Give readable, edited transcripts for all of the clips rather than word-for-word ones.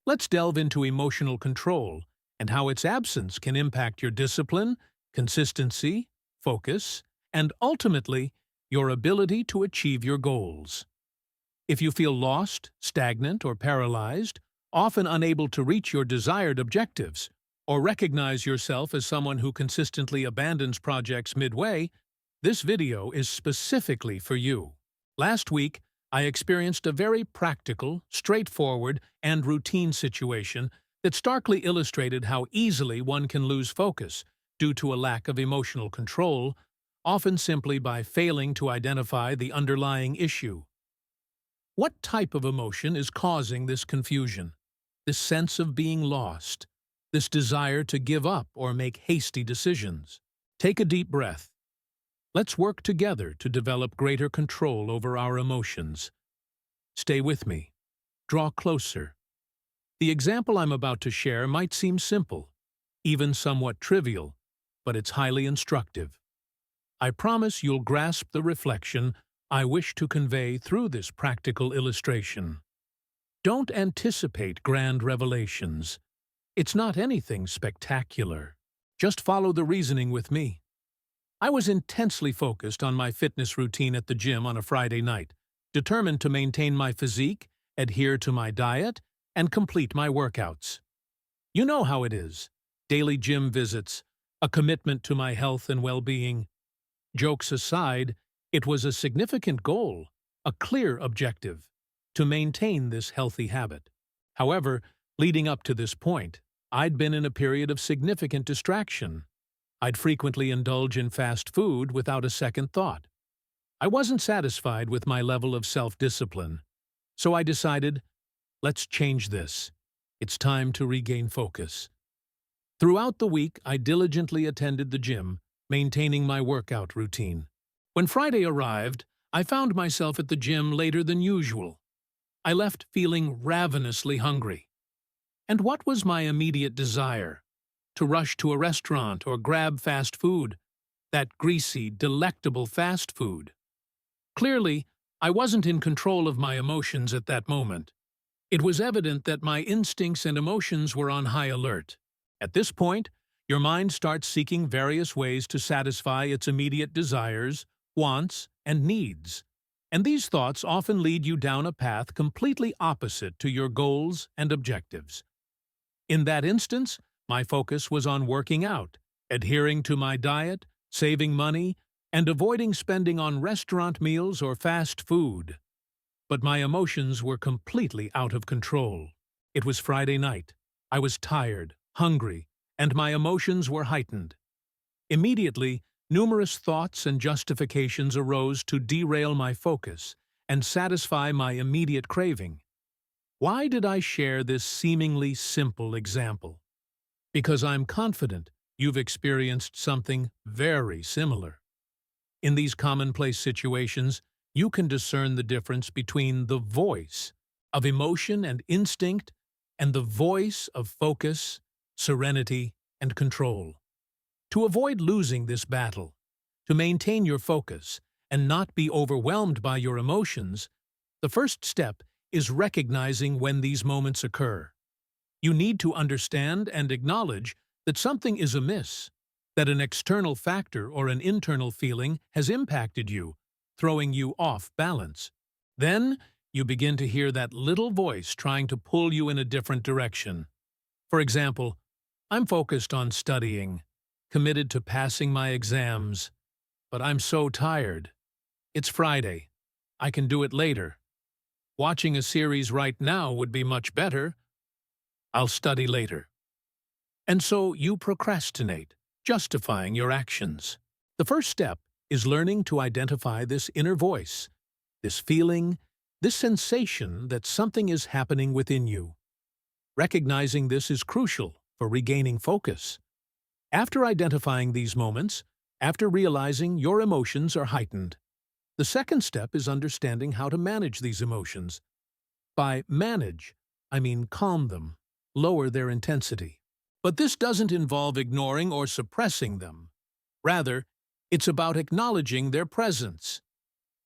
Let's delve into emotional control and how its absence can impact your discipline, consistency, focus, and ultimately, your ability to achieve your goals. If you feel lost, stagnant, or paralyzed, often unable to reach your desired objectives, or recognize yourself as someone who consistently abandons projects midway, this video is specifically for you. Last week, I experienced a very practical, straightforward, and routine situation that starkly illustrated how easily one can lose focus due to a lack of emotional control, often simply by failing to identify the underlying issue. What type of emotion is causing this confusion, this sense of being lost, this desire to give up or make hasty decisions? Take a deep breath. Let's work together to develop greater control over our emotions. Stay with me. Draw closer. The example I'm about to share might seem simple, even somewhat trivial, but it's highly instructive. I promise you'll grasp the reflection I wish to convey through this practical illustration. Don't anticipate grand revelations. It's not anything spectacular. Just follow the reasoning with me. I was intensely focused on my fitness routine at the gym on a Friday night, determined to maintain my physique, adhere to my diet, and complete my workouts. You know how it is. Daily gym visits, a commitment to my health and well-being. Jokes aside, it was a significant goal, a clear objective, to maintain this healthy habit. However, leading up to this point, I'd been in a period of significant distraction. I'd frequently indulge in fast food without a second thought. I wasn't satisfied with my level of self-discipline, so I decided, let's change this. It's time to regain focus. Throughout the week, I diligently attended the gym, maintaining my workout routine. When Friday arrived, I found myself at the gym later than usual. I left feeling ravenously hungry. And what was my immediate desire? To rush to a restaurant or grab fast food, that greasy, delectable fast food. Clearly, I wasn't in control of my emotions at that moment. It was evident that my instincts and emotions were on high alert. At this point, your mind starts seeking various ways to satisfy its immediate desires, wants, and needs. And these thoughts often lead you down a path completely opposite to your goals and objectives. In that instance, my focus was on working out, adhering to my diet, saving money, and avoiding spending on restaurant meals or fast food. But my emotions were completely out of control. It was Friday night. I was tired, hungry, and my emotions were heightened. Immediately, numerous thoughts and justifications arose to derail my focus and satisfy my immediate craving. Why did I share this seemingly simple example? Because I'm confident you've experienced something very similar. In these commonplace situations, you can discern the difference between the voice of emotion and instinct and the voice of focus, serenity, and control. To avoid losing this battle, to maintain your focus and not be overwhelmed by your emotions, the first step is recognizing when these moments occur. You need to understand and acknowledge that something is amiss, that an external factor or an internal feeling has impacted you, throwing you off balance. Then, you begin to hear that little voice trying to pull you in a different direction. For example, I'm focused on studying, committed to passing my exams, but I'm so tired. It's Friday. I can do it later. Watching a series right now would be much better. I'll study later. And so you procrastinate, justifying your actions. The first step is learning to identify this inner voice, this feeling, this sensation that something is happening within you. Recognizing this is crucial for regaining focus. After identifying these moments, after realizing your emotions are heightened, the second step is understanding how to manage these emotions. By manage, I mean calm them, lower their intensity. But this doesn't involve ignoring or suppressing them. Rather, it's about acknowledging their presence.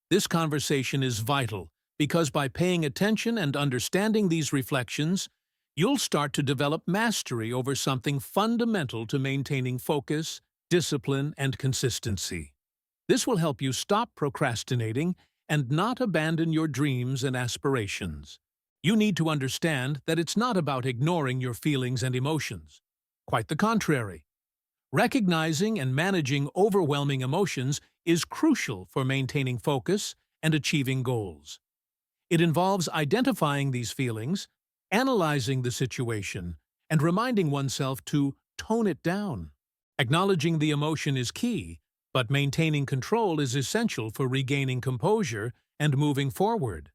This conversation is vital because by paying attention and understanding these reflections, You'll start to develop mastery over something fundamental to maintaining focus, discipline, and consistency. This will help you stop procrastinating and not abandon your dreams and aspirations. You need to understand that it's not about ignoring your feelings and emotions. Quite the contrary. Recognizing and managing overwhelming emotions is crucial for maintaining focus and achieving goals. It involves identifying these feelings, analyzing the situation, and reminding oneself to tone it down. Acknowledging the emotion is key, but maintaining control is essential for regaining composure and moving forward.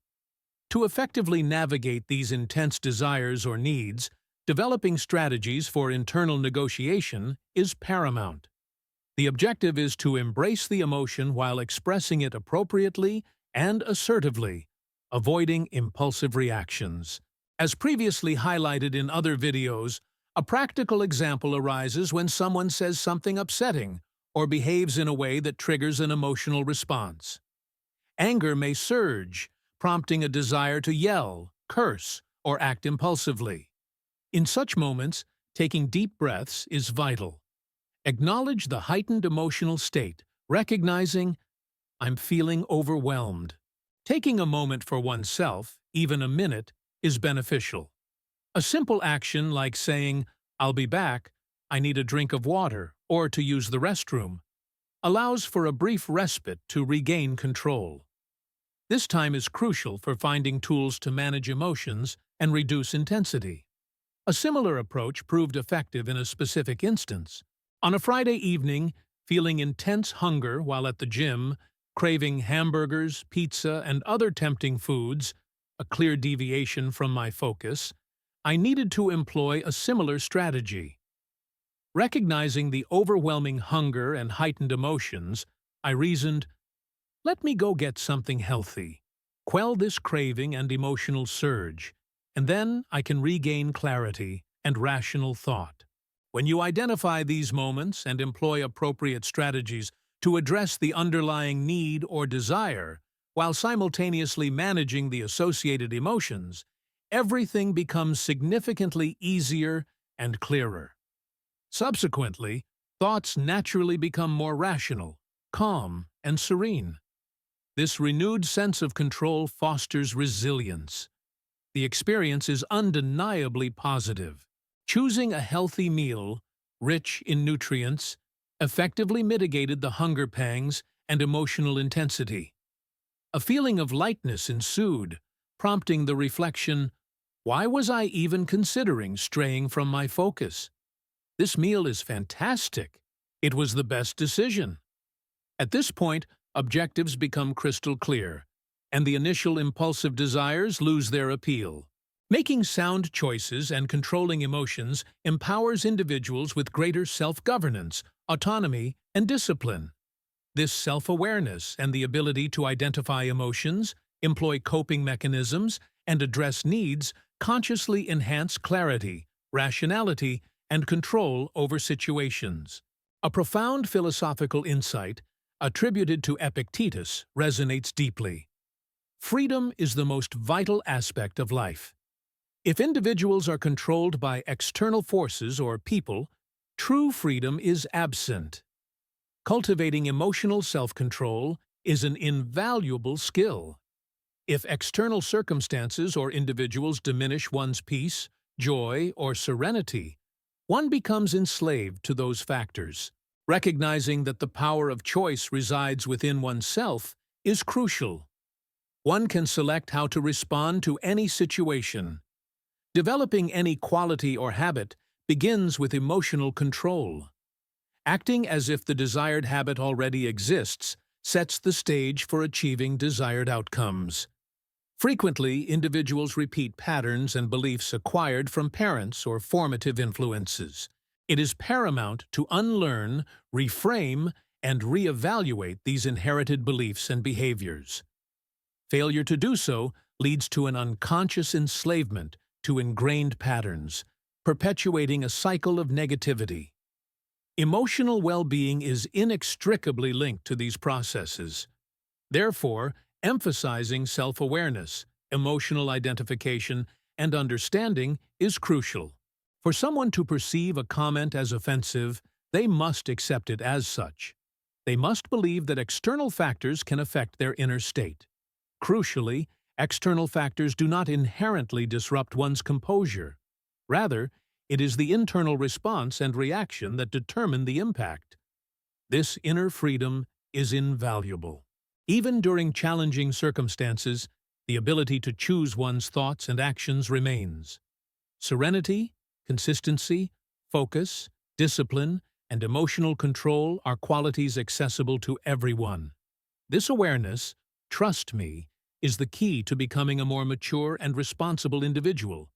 To effectively navigate these intense desires or needs, developing strategies for internal negotiation is paramount. The objective is to embrace the emotion while expressing it appropriately and assertively, avoiding impulsive reactions. As previously highlighted in other videos, a practical example arises when someone says something upsetting or behaves in a way that triggers an emotional response. Anger may surge, prompting a desire to yell, curse, or act impulsively. In such moments, taking deep breaths is vital. Acknowledge the heightened emotional state, recognizing, "I'm feeling overwhelmed." Taking a moment for oneself, even a minute, is beneficial. A simple action like saying, "I'll be back, I need a drink of water," or to use the restroom, allows for a brief respite to regain control. This time is crucial for finding tools to manage emotions and reduce intensity. A similar approach proved effective in a specific instance. On a Friday evening, feeling intense hunger while at the gym, craving hamburgers, pizza, and other tempting foods, a clear deviation from my focus, I needed to employ a similar strategy. Recognizing the overwhelming hunger and heightened emotions, I reasoned, "Let me go get something healthy, quell this craving and emotional surge, and then I can regain clarity and rational thought." When you identify these moments and employ appropriate strategies to address the underlying need or desire, while simultaneously managing the associated emotions, everything becomes significantly easier and clearer. Subsequently, thoughts naturally become more rational, calm, and serene. This renewed sense of control fosters resilience. The experience is undeniably positive. Choosing a healthy meal, rich in nutrients, effectively mitigated the hunger pangs and emotional intensity. A feeling of lightness ensued, prompting the reflection, "Why was I even considering straying from my focus? This meal is fantastic. It was the best decision." At this point, objectives become crystal clear, and the initial impulsive desires lose their appeal. Making sound choices and controlling emotions empowers individuals with greater self-governance, autonomy, and discipline. This self-awareness and the ability to identify emotions, employ coping mechanisms, and address needs consciously enhance clarity, rationality, and control over situations. A profound philosophical insight, attributed to Epictetus, resonates deeply. Freedom is the most vital aspect of life. If individuals are controlled by external forces or people, true freedom is absent. Cultivating emotional self-control is an invaluable skill. If external circumstances or individuals diminish one's peace, joy, or serenity, one becomes enslaved to those factors. Recognizing that the power of choice resides within oneself is crucial. One can select how to respond to any situation. Developing any quality or habit begins with emotional control. Acting as if the desired habit already exists sets the stage for achieving desired outcomes. Frequently, individuals repeat patterns and beliefs acquired from parents or formative influences. It is paramount to unlearn, reframe, and reevaluate these inherited beliefs and behaviors. Failure to do so leads to an unconscious enslavement to ingrained patterns, perpetuating a cycle of negativity. Emotional well-being is inextricably linked to these processes. Therefore, emphasizing self-awareness, emotional identification, and understanding is crucial. For someone to perceive a comment as offensive, they must accept it as such. They must believe that external factors can affect their inner state. Crucially, external factors do not inherently disrupt one's composure. Rather, it is the internal response and reaction that determine the impact. This inner freedom is invaluable. Even during challenging circumstances, the ability to choose one's thoughts and actions remains. Serenity, consistency, focus, discipline, and emotional control are qualities accessible to everyone. This awareness, trust me, is the key to becoming a more mature and responsible individual,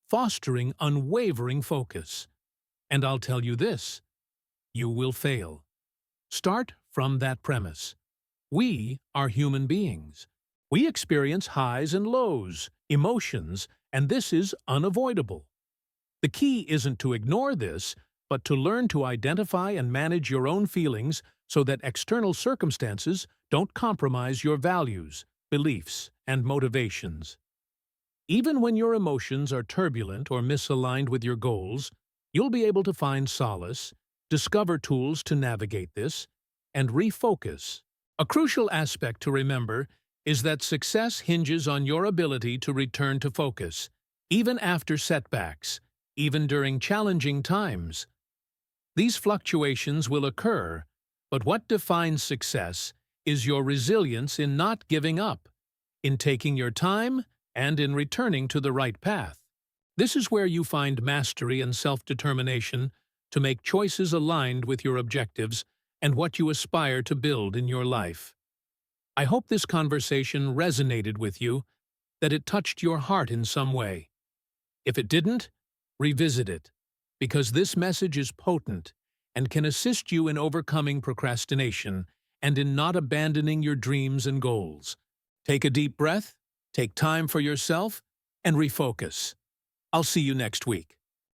fostering unwavering focus. And I'll tell you this, you will fail. Start from that premise. We are human beings. We experience highs and lows, emotions, and this is unavoidable. The key isn't to ignore this, but to learn to identify and manage your own feelings so that external circumstances don't compromise your values, beliefs, and motivations. Even when your emotions are turbulent or misaligned with your goals, you'll be able to find solace, discover tools to navigate this, and refocus. A crucial aspect to remember is that success hinges on your ability to return to focus, even after setbacks, even during challenging times. These fluctuations will occur, but what defines success is your resilience in not giving up, in taking your time, and in returning to the right path. This is where you find mastery and self-determination to make choices aligned with your objectives and what you aspire to build in your life. I hope this conversation resonated with you, that it touched your heart in some way. If it didn't, revisit it, because this message is potent and can assist you in overcoming procrastination and in not abandoning your dreams and goals. Take a deep breath, take time for yourself, and refocus. I'll see you next week.